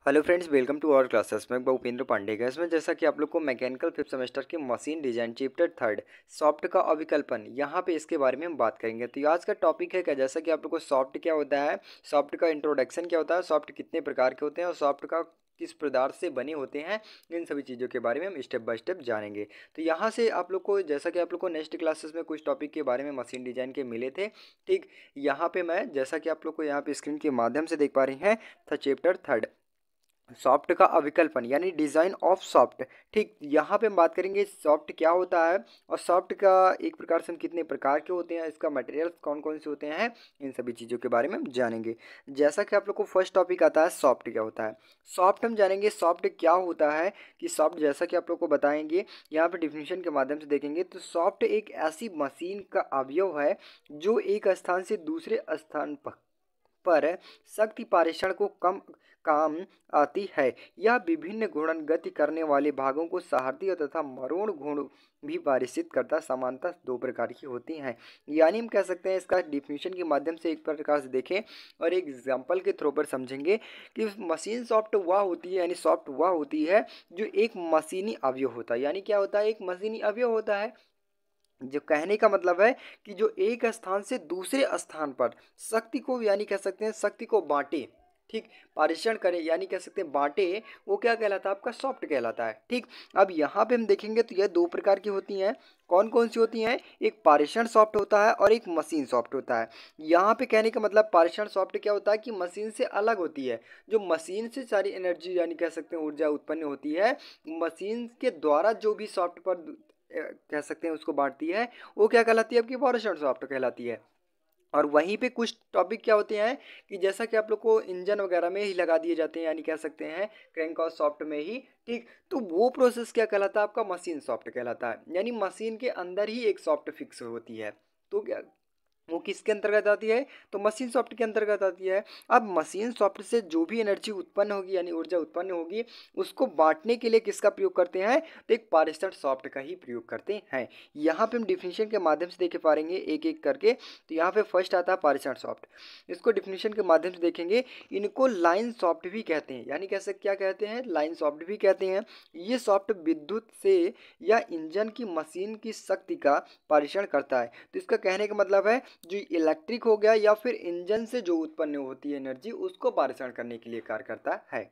Hello friends, welcome to our classes में भूपेंद्र पांडे का। इसमें जैसा कि आप लोग को मैकेनिकल फिफ्थ सेमेस्टर के machine design chapter third soft का अविकल्पन, यहाँ पे इसके बारे में हम बात करेंगे। तो आज का टॉपिक है क्या, जैसा कि आप लोग को सॉफ्ट क्या होता है, सॉफ्ट का इंट्रोडक्शन क्या होता है, सॉफ्ट कितने प्रकार के होते हैं और सॉफ्ट का किस पदार्थ से बने होते हैं, इन सभी चीज़ों के बारे में हम स्टेप बाय स्टेप जानेंगे। तो यहाँ से आप लोग को, जैसा कि आप लोग को नेक्स्ट क्लासेस में कुछ टॉपिक के बारे में मशीन डिजाइन के मिले थे, ठीक। यहाँ पे मैं, जैसा कि आप लोग को यहाँ पे स्क्रीन के माध्यम से देख पा रही हैं, था चैप्टर थर्ड सॉफ्ट का अविकल्पन यानी डिजाइन ऑफ सॉफ्ट। ठीक, यहाँ पे हम बात करेंगे सॉफ्ट क्या होता है और सॉफ्ट का एक प्रकार से हम कितने प्रकार के होते हैं, इसका मटेरियल्स कौन कौन से होते हैं, इन सभी चीज़ों के बारे में हम जानेंगे। जैसा कि आप लोग को फर्स्ट टॉपिक आता है सॉफ्ट क्या होता है। सॉफ्ट हम जानेंगे सॉफ्ट क्या होता है कि सॉफ्ट, जैसा कि आप लोग को बताएंगे यहाँ पे डिफिनीशन के माध्यम से देखेंगे तो सॉफ्ट एक ऐसी मशीन का अवयव है जो एक स्थान से दूसरे स्थान पर शक्ति पारेषण को कम काम आती है। यह विभिन्न घूर्णन गति करने वाले भागों को सहारती तथा मरोड़ घूर्ण भी पारिषित करता, समानता दो प्रकार की होती हैं। यानी हम कह सकते हैं, इसका डिफिनीशन के माध्यम से एक प्रकार से देखें और एक एग्जाम्पल के थ्रू पर समझेंगे कि मशीन सॉफ्ट वह होती है, यानी सॉफ्ट वह होती है जो एक मशीनी अवयव होता है। यानी क्या होता है, एक मशीनी अवयव होता है, जो कहने का मतलब है कि जो एक स्थान से दूसरे स्थान पर शक्ति को, यानी कह सकते हैं शक्ति को बांटे, ठीक, पारेषण करे, यानी कह सकते हैं बांटे, वो क्या कहलाता है, आपका सॉफ्ट कहलाता है। ठीक, अब यहाँ पे हम देखेंगे तो यह दो प्रकार की होती हैं। कौन कौन सी होती हैं, एक पारेषण सॉफ्ट होता है और एक मशीन सॉफ्ट होता है। यहाँ पे कहने का मतलब पारेषण सॉफ्ट क्या होता है कि मशीन से अलग होती है। जो मशीन से सारी एनर्जी, यानी कह सकते हैं ऊर्जा उत्पन्न होती है, मशीन के द्वारा जो भी सॉफ्ट पर कह सकते हैं उसको बांटती है, वो क्या कहलाती है, आपकी पारेषण सॉफ्ट कहलाती है। और वहीं पे कुछ टॉपिक क्या होते हैं कि जैसा कि आप लोग को इंजन वगैरह में ही लगा दिए जाते हैं, यानी कह सकते हैं क्रैंक और सॉफ्ट में ही, ठीक, तो वो प्रोसेस क्या कहलाता है, आपका मशीन सॉफ्ट कहलाता है। यानी मशीन के अंदर ही एक सॉफ्ट फिक्स होती है, तो क्या वो किसके अंतर्गत आती है, तो मशीन सॉफ्ट के अंतर्गत आती है। अब मशीन सॉफ्ट से जो भी एनर्जी उत्पन्न होगी, यानी ऊर्जा उत्पन्न होगी, उसको बांटने के लिए किसका प्रयोग करते हैं, तो एक पारेषण सॉफ्ट का ही प्रयोग करते हैं। यहाँ पे हम डिफिनीशन के माध्यम से देख पाएंगे एक एक करके। तो यहाँ पे फर्स्ट आता है पारेषण सॉफ्ट। इसको डिफिनीशन के माध्यम से देखेंगे, इनको लाइन सॉफ्ट भी कहते हैं, यानी कैसे क्या कहते हैं, लाइन सॉफ्ट भी कहते हैं। ये सॉफ्ट विद्युत से या इंजन की मशीन की शक्ति का पारेषण करता है। तो इसका कहने का मतलब है, जो इलेक्ट्रिक हो गया या फिर इंजन से जो उत्पन्न होती है एनर्जी, उसको पारेषण करने के लिए कार्य करता है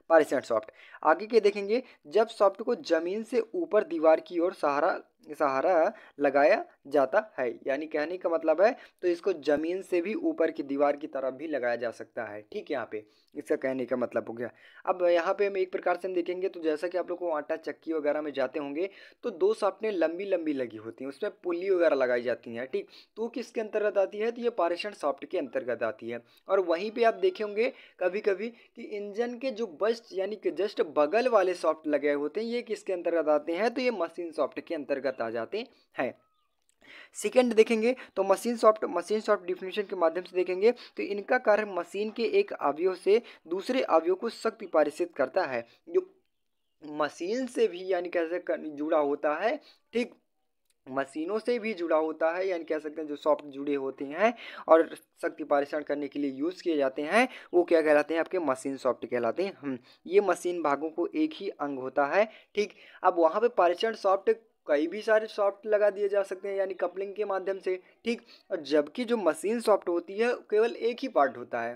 पारेषण सॉफ्ट। आगे के देखेंगे, जब सॉफ्ट को जमीन से ऊपर दीवार की ओर सहारा सहारा लगाया जाता है, यानी कहने का मतलब है तो इसको जमीन से भी ऊपर की दीवार की तरफ भी लगाया जा सकता है। ठीक, यहाँ पे इसका कहने का मतलब हो गया। अब यहाँ पे हम एक प्रकार से हम देखेंगे तो जैसा कि आप लोग को आटा चक्की वगैरह में जाते होंगे तो दो सॉफ्टें लंबी लंबी लगी होती हैं, उसमें पुल्ली वगैरह लगाई जाती हैं, ठीक, तो किसके अंतर्गत आती है, तो ये पारेषण सॉफ्ट के अंतर्गत आती है। और वहीं पे आप देखे होंगे कभी कभी कि इंजन के जो बस्ट, यानी कि जस्ट बगल वाले सॉफ्ट लगे होते हैं, ये किसके अंतर्गत आते हैं, तो ये मशीन सॉफ्ट के अंतर्गत आ जाते हैं। सेकेंड देखेंगे तो मशीन सॉफ्ट डिफिनीशन के माध्यम से देखेंगे तो इनका कार्य मशीन के एक अवयव से दूसरे अवयव को शक्ति पारिषित करता है, जो मशीन से भी, यानी कैसे जुड़ा होता है, ठीक, मशीनों से भी जुड़ा होता है, यानी कह सकते हैं जो सॉफ्ट जुड़े होते हैं और शक्ति पारेषण करने के लिए यूज़ किए जाते हैं, वो क्या कहलाते हैं, आपके मशीन सॉफ्ट कहलाते हैं। ये मशीन भागों को एक ही अंग होता है, ठीक। अब वहाँ पे पारेषण सॉफ्ट कई भी सारे सॉफ्ट लगा दिए जा सकते हैं, यानी कपलिंग के माध्यम से, ठीक। और जबकि जो मशीन सॉफ्ट होती है केवल एक ही पार्ट होता है,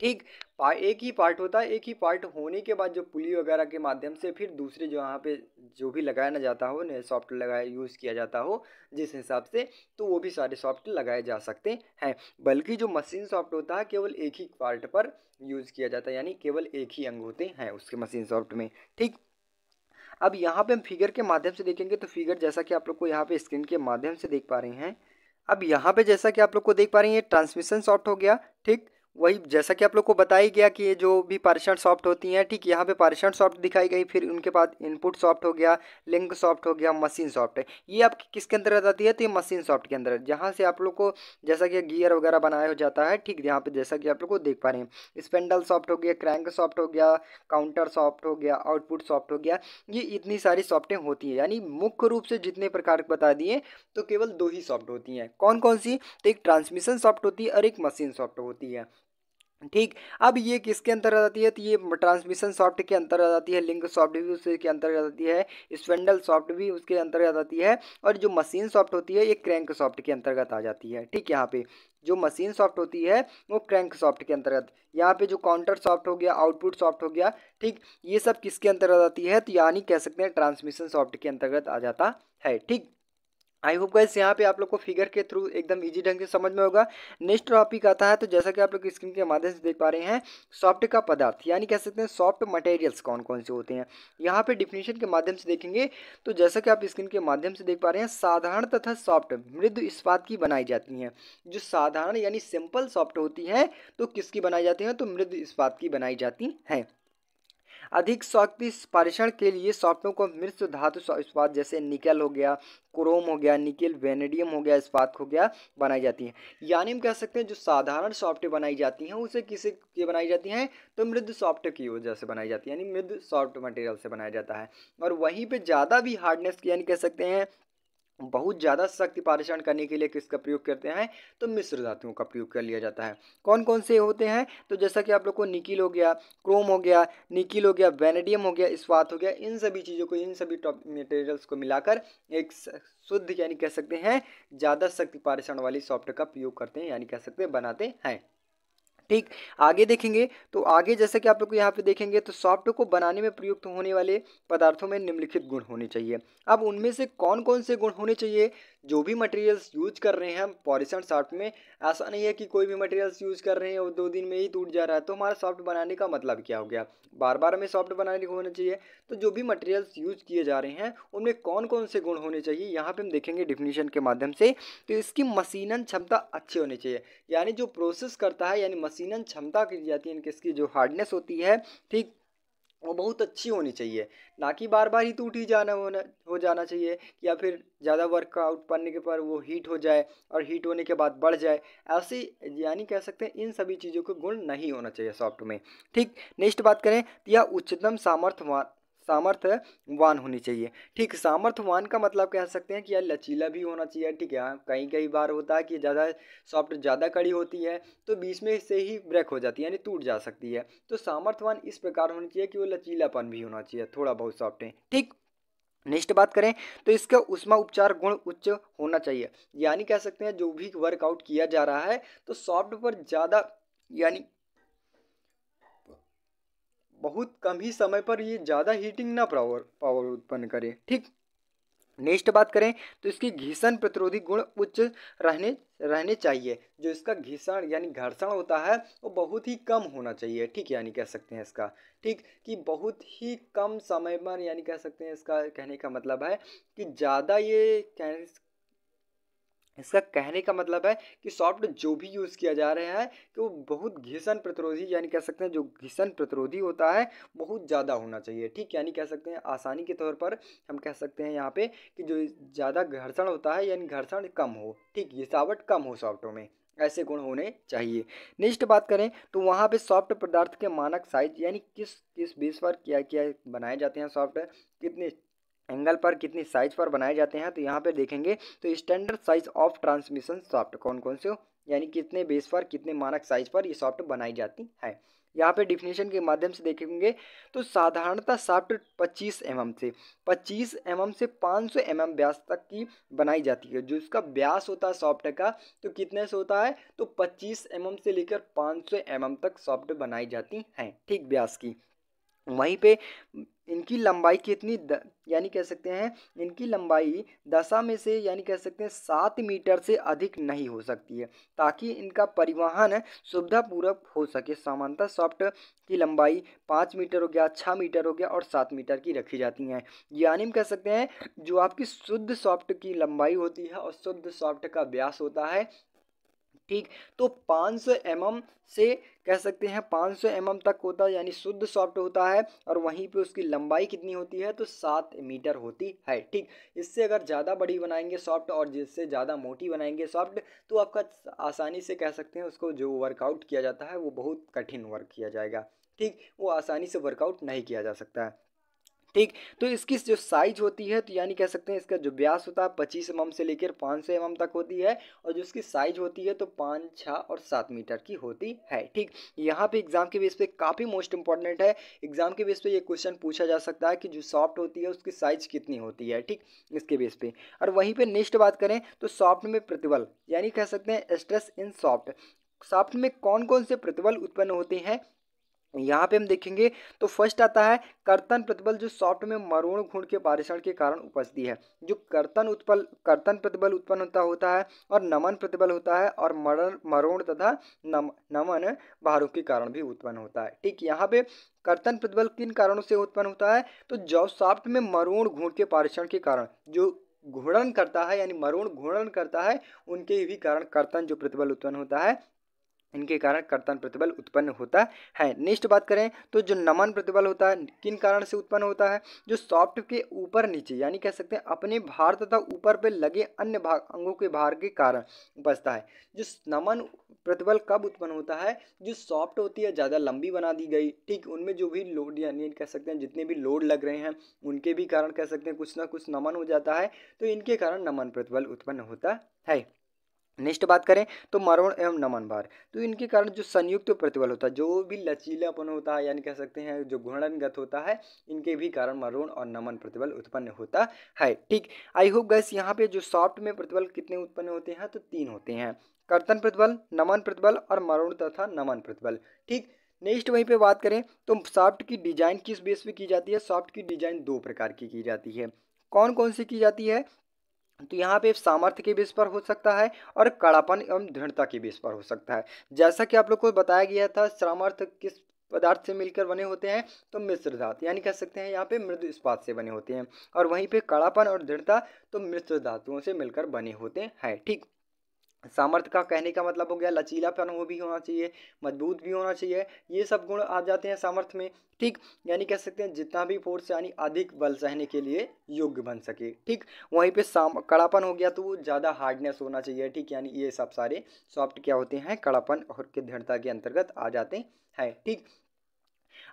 ठीक, एक ही पार्ट होता है। एक ही पार्ट होने के बाद जो पुली वगैरह के माध्यम से फिर दूसरे जो यहाँ पे जो भी लगाया ना जाता हो, नए सॉफ्ट लगाया यूज़ किया जाता हो जिस हिसाब से, तो वो भी सारे सॉफ्ट लगाए जा सकते हैं। बल्कि जो मशीन सॉफ्ट होता है केवल एक ही पार्ट पर यूज़ किया जाता है, यानी केवल एक ही अंग होते हैं उसके मशीन सॉफ्ट में, ठीक। अब यहाँ पे हम फिगर के माध्यम से देखेंगे तो फिगर जैसा कि आप लोग को यहाँ पे स्क्रीन के माध्यम से देख पा रहे हैं। अब यहाँ पे जैसा कि आप लोग को देख पा रहे हैं, ट्रांसमिशन सॉफ्ट हो गया, ठीक। वही जैसा कि आप लोग को बताया गया कि ये जो भी पारेषण सॉफ्ट होती हैं, ठीक, यहाँ पे पारेषण सॉफ्ट दिखाई गई, फिर उनके बाद इनपुट सॉफ्ट हो गया, लिंक सॉफ्ट हो गया, मशीन सॉफ्ट है। ये आपकी किसके अंतर्गत आती है, तो ये मशीन सॉफ्ट के अंदर, जहाँ से आप लोग को जैसा कि गियर वगैरह बनाया हो जाता है, ठीक, यहाँ पे जैसा कि आप लोग को देख पा रहे हैं, स्पेंडल सॉफ्ट हो गया, क्रैंक सॉफ्ट हो गया, काउंटर सॉफ्ट हो गया, आउटपुट सॉफ्ट हो गया। ये इतनी सारी सॉफ्टें होती हैं, यानी मुख्य रूप से जितने प्रकार बता दिए तो केवल दो ही सॉफ्ट होती हैं। कौन कौन सी, तो एक ट्रांसमिशन सॉफ्ट होती है और एक मशीन सॉफ्ट होती है। ठीक। अब ये किसके अंतर्गत आती है, तो ये ट्रांसमिशन सॉफ्ट के अंतर्गत आती है, लिंक सॉफ्ट भी उसके अंतर्गत आती है, स्पेंडल सॉफ्ट भी उसके अंतर्गत आती है, और जो मशीन सॉफ्ट होती है ये क्रैंक सॉफ्ट के अंतर्गत आ जाती है। ठीक, यहाँ पे जो मशीन सॉफ्ट होती है वो क्रैंक सॉफ्ट के अंतर्गत, यहाँ पे जो काउंटर सॉफ्ट हो गया, आउटपुट सॉफ्ट हो गया, ठीक, ये सब किसके अंतर्गत आती है, तो यानी कह सकते हैं ट्रांसमिशन सॉफ्ट के अंतर्गत आ जाता है। ठीक, आई होप गाइस यहाँ पे आप लोग को फिगर के थ्रू एकदम इजी ढंग से समझ में होगा। नेक्स्ट टॉपिक आता है, तो जैसा कि आप लोग स्क्रीन के माध्यम से देख पा रहे हैं, सॉफ्ट का पदार्थ यानी कह सकते हैं सॉफ्ट मटेरियल्स कौन कौन से होते हैं। यहाँ पे डिफिनेशन के माध्यम से देखेंगे, तो जैसा कि आप स्क्रीन के माध्यम से देख पा रहे हैं, साधारण तथा सॉफ्ट मृदु इस्पात की बनाई जाती हैं। जो साधारण यानी सिंपल सॉफ्ट होती हैं तो किसकी बनाई जाती हैं, तो मृदु इस्पात की बनाई जाती हैं। अधिक शक्ति पारेषण के लिए सॉफ्टवेयर को मिश्र धातु इस्पात जैसे निकल हो गया, क्रोम हो गया, निकल वेनेडियम हो गया, इस्पात हो गया, बनाई जाती है। यानी हम कह सकते हैं जो साधारण सॉफ्टवेयर बनाई जाती हैं उसे किसे की बनाई जाती हैं, तो मृदु सॉफ्टवेयर की वजह से बनाई जाती है, यानी मृदु सॉफ्ट मटेरियल से बनाया जाता है। और वहीं पे ज़्यादा भी हार्डनेस यानी कह सकते हैं बहुत ज़्यादा शक्ति पारेषण करने के लिए किसका प्रयोग करते हैं, तो मिश्र धातुओं का प्रयोग कर लिया जाता है। कौन कौन से होते हैं, तो जैसा कि आप लोग को निकिल हो गया, क्रोम हो गया, निकिल हो गया, वेनेडियम हो गया, इस्पात हो गया, इन सभी चीज़ों को, इन सभी टॉप मटेरियल्स को मिलाकर एक शुद्ध यानी कह सकते हैं ज़्यादा शक्ति पारेषण वाली सॉफ्टवेयर का प्रयोग करते हैं, यानी कह सकते हैं बनाते हैं। ठीक, आगे देखेंगे, तो आगे जैसे कि आप लोग को यहाँ पे देखेंगे, तो सॉफ्टवेयर को बनाने में प्रयुक्त होने वाले पदार्थों में निम्नलिखित गुण होने चाहिए। अब उनमें से कौन कौन से गुण होने चाहिए, जो भी मटेरियल्स यूज कर रहे हैं हम पॉलीशन सॉफ्ट में, ऐसा नहीं है कि कोई भी मटेरियल्स यूज कर रहे हैं और 2 दिन में ही टूट जा रहा है, तो हमारा सॉफ्ट बनाने का मतलब क्या हो गया, बार बार हमें सॉफ्ट बनाने को होना चाहिए। तो जो भी मटेरियल्स यूज किए जा रहे हैं उनमें कौन कौन से गुण होने चाहिए, यहाँ पे हम देखेंगे डिफिनीशन के माध्यम से। तो इसकी मशीनन क्षमता अच्छी होनी चाहिए, यानी जो प्रोसेस करता है, यानी मशीनन क्षमता की जाती है, इनकी इसकी जो हार्डनेस होती है, ठीक, वो बहुत अच्छी होनी चाहिए, ना कि बार बार ही टूट ही जाना हो जाना चाहिए, या फिर ज़्यादा वर्कआउट करने के पर वो हीट हो जाए और हीट होने के बाद बढ़ जाए, ऐसी यानी कह सकते हैं इन सभी चीज़ों को गुण नहीं होना चाहिए सॉफ्ट में। ठीक, नेक्स्ट बात करें, तो यह उच्चतम सामर्थ्यवान होनी चाहिए। ठीक, सामर्थ्यवान का मतलब कह सकते हैं कि यार लचीला भी होना चाहिए। ठीक है, कई कई बार होता है कि ज़्यादा सॉफ्ट ज़्यादा कड़ी होती है तो बीच में से ही ब्रेक हो जाती है, यानी टूट जा सकती है। तो सामर्थ्यवान इस प्रकार होना चाहिए कि वो लचीलापन भी होना चाहिए, थोड़ा बहुत सॉफ्ट है। ठीक, नेक्स्ट बात करें, तो इसका ऊष्मा उपचार गुण उच्च होना चाहिए, यानी कह सकते हैं जो भी वर्कआउट किया जा रहा है तो सॉफ्ट पर ज़्यादा यानी बहुत कम ही समय पर ये ज़्यादा हीटिंग ना पावर पावर उत्पन्न करे। ठीक, नेक्स्ट बात करें, तो इसकी घर्षण प्रतिरोधी गुण उच्च रहने रहने चाहिए, जो इसका घर्षण यानी घर्षण होता है वो बहुत ही कम होना चाहिए। ठीक, यानी कह सकते हैं इसका, ठीक, कि बहुत ही कम समय में, यानी कह सकते हैं इसका कहने का मतलब है कि ज़्यादा ये इसका कहने का मतलब है कि सॉफ्ट जो भी यूज़ किया जा रहा है कि वो बहुत घर्षण प्रतिरोधी, यानी कह सकते हैं जो घर्षण प्रतिरोधी होता है बहुत ज़्यादा होना चाहिए। ठीक, यानी कह सकते हैं आसानी के तौर पर हम कह सकते हैं यहाँ पे कि जो ज़्यादा घर्षण होता है यानी घर्षण कम हो, ठीक, गिरावट कम हो सॉफ्टों में, ऐसे गुण होने चाहिए। नेक्स्ट बात करें, तो वहाँ पे सॉफ्ट पदार्थ के मानक साइज यानी किस किस बेस पर क्या क्या बनाए जाते हैं सॉफ्ट, कितने एंगल पर, कितनी साइज पर बनाए जाते हैं, तो यहाँ पे देखेंगे, तो standard size of transmission soft कौन कौन से हो, यानी कितने बेस पर, कितने मानक साइज पर ये सॉफ्ट बनाई जाती है। यहाँ पे डिफिनेशन के माध्यम से देखेंगे, तो साधारणतः सॉफ्ट 25 mm से 500 mm व्यास तक की बनाई जाती है। जो इसका व्यास होता है सॉफ्ट का, तो कितने से होता है, तो 25 mm से लेकर 500 mm तक सॉफ्ट बनाई जाती हैं, ठीक, व्यास की। वहीं पे इनकी लंबाई कितनी यानी कह सकते हैं इनकी लंबाई दशा में से यानी कह सकते हैं 7 मीटर से अधिक नहीं हो सकती है, ताकि इनका परिवहन सुविधापूर्वक हो सके। सामान्यतः सॉफ्ट की लंबाई 5 मीटर हो गया, 6 मीटर हो गया और 7 मीटर की रखी जाती हैं। यानी हम कह सकते हैं जो आपकी शुद्ध सॉफ्ट की लंबाई होती है और शुद्ध सॉफ्ट का व्यास होता है, ठीक, तो 500 mm से कह सकते हैं 500 mm तक होता है, यानी शुद्ध सॉफ्ट होता है, और वहीं पे उसकी लंबाई कितनी होती है, तो 7 मीटर होती है। ठीक, इससे अगर ज़्यादा बड़ी बनाएंगे सॉफ्ट और जिससे ज़्यादा मोटी बनाएंगे सॉफ्ट, तो आपका आसानी से कह सकते हैं उसको जो वर्कआउट किया जाता है वो बहुत कठिन वर्क किया जाएगा। ठीक, वो आसानी से वर्कआउट नहीं किया जा सकता है। ठीक। तो इसकी जो साइज होती है तो यानी कह सकते हैं इसका जो व्यास होता है 25 mm से लेकर 500 mm तक होती है, और जो इसकी साइज होती है तो 5, 6 और 7 मीटर की होती है। ठीक। यहाँ पे एग्जाम के बेस पे काफ़ी मोस्ट इंपॉर्टेंट है, एग्जाम के बेस पे ये क्वेश्चन पूछा जा सकता है कि जो सॉफ्ट होती है उसकी साइज कितनी होती है। ठीक, इसके बेस पे। और वहीं पे नेक्स्ट बात करें तो सॉफ्ट में प्रतिबल यानी कह सकते हैं स्ट्रेस इन सॉफ्ट, सॉफ्ट में कौन कौन से प्रतिबल उत्पन्न होते हैं यहाँ पे हम देखेंगे। तो फर्स्ट आता है कर्तन प्रतिबल, जो सॉफ्ट में मरोड़ घूर्ण के पारेषण के कारण उपजती है। जो कर्तन प्रतिबल उत्पन्न होता है, और नमन प्रतिबल होता है, और मरोड़ तथा नमन भारों के कारण भी उत्पन्न होता है। ठीक, यहाँ पे कर्तन प्रतिबल किन कारणों से उत्पन्न होता है, तो जो सॉफ्ट में मरोड़ घूर्ण के पारेषण के कारण जो घूर्णन करता है यानी मरोड़ घूर्णन करता है, उनके भी कारण कर्तन जो प्रतिबल उत्पन्न होता है, इनके कारण कर्तन प्रतिबल उत्पन्न होता है। नेक्स्ट बात करें तो जो नमन प्रतिबल होता है किन कारण से उत्पन्न होता है, जो सॉफ्ट के ऊपर नीचे यानी कह सकते हैं अपने भार तथा ऊपर पे लगे अन्य भाग अंगों के भार के कारण उपजता है। जो नमन प्रतिबल कब उत्पन्न होता है, जो सॉफ्ट होती है ज़्यादा लंबी बना दी गई, ठीक, उनमें जो भी लोड यानी कह सकते हैं जितने भी लोड लग रहे हैं उनके भी कारण कह सकते हैं कुछ ना कुछ नमन हो जाता है, तो इनके कारण नमन प्रतिबल उत्पन्न होता है। नेक्स्ट बात करें तो मरोड़ एवं नमन भार, तो इनके कारण जो संयुक्त प्रतिबल होता है, जो भी लचीलापन होता है यानी कह सकते हैं जो घूर्णनगत होता है, इनके भी कारण मरोड़ और नमन प्रतिबल उत्पन्न होता है। ठीक, आई होप गैस यहाँ पे जो सॉफ्ट में प्रतिबल कितने उत्पन्न होते हैं, तो 3 होते हैं, कर्तन प्रतिबल, नमन प्रतिबल और मरोड़ तथा नमन प्रतिबल। ठीक, नेक्स्ट वहीं पे बात करें तो सॉफ्ट की डिजाइन किस बेस पे की जाती है, सॉफ्ट की डिजाइन 2 प्रकार की जाती है। कौन कौन सी की जाती है, तो यहाँ पे सामर्थ्य के बेस पर हो सकता है और कड़ापन एवं दृढ़ता के बेस पर हो सकता है। जैसा कि आप लोग को बताया गया था सामर्थ्य किस पदार्थ से मिलकर बने होते हैं, तो मिश्र धातु यानी कह सकते हैं यहाँ पे मृदु इस्पात से बने होते हैं, और वहीं पे कड़ापन और दृढ़ता तो मिश्र धातुओं से मिलकर बने होते हैं। ठीक, सामर्थ्य का कहने का मतलब हो गया लचीलापन वो भी होना चाहिए, मजबूत भी होना चाहिए, ये सब गुण आ जाते हैं सामर्थ्य में। ठीक, यानी कह सकते हैं जितना भी फोर्स यानी अधिक बल सहने के लिए योग्य बन सके। ठीक, वहीं पे कड़ापन हो गया तो वो ज़्यादा हार्डनेस होना चाहिए। ठीक, यानी ये सब सारे सॉफ्ट क्या होते हैं, कड़ापन और के दृढ़ता के अंतर्गत आ जाते हैं। ठीक,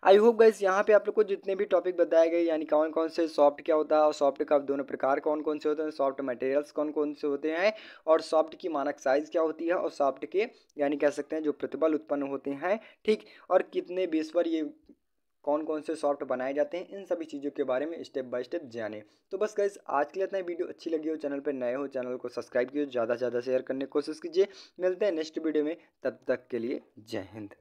आई होप गाइस यहाँ पे आप लोग को जितने भी टॉपिक बताए गए यानी कौन कौन से सॉफ्ट क्या होता है और सॉफ्ट का दोनों प्रकार कौन कौन से होते हैं, सॉफ्ट मटेरियल्स कौन कौन से होते हैं, और सॉफ्ट की मानक साइज क्या होती है, और सॉफ्ट के यानी कह सकते हैं जो प्रतिबल उत्पन्न होते हैं, ठीक, और कितने बेस पर ये कौन कौन से सॉफ्ट बनाए जाते हैं, इन सभी चीज़ों के बारे में स्टेप बाय स्टेप जाने। तो बस गाइस आज के लिए इतना ही, वीडियो अच्छी लगी हो, चैनल पर नए हो चैनल को सब्सक्राइब कीजिए, ज़्यादा से ज़्यादा शेयर करने की कोशिश कीजिए। मिलते हैं नेक्स्ट वीडियो में, तब तक के लिए जय हिंद।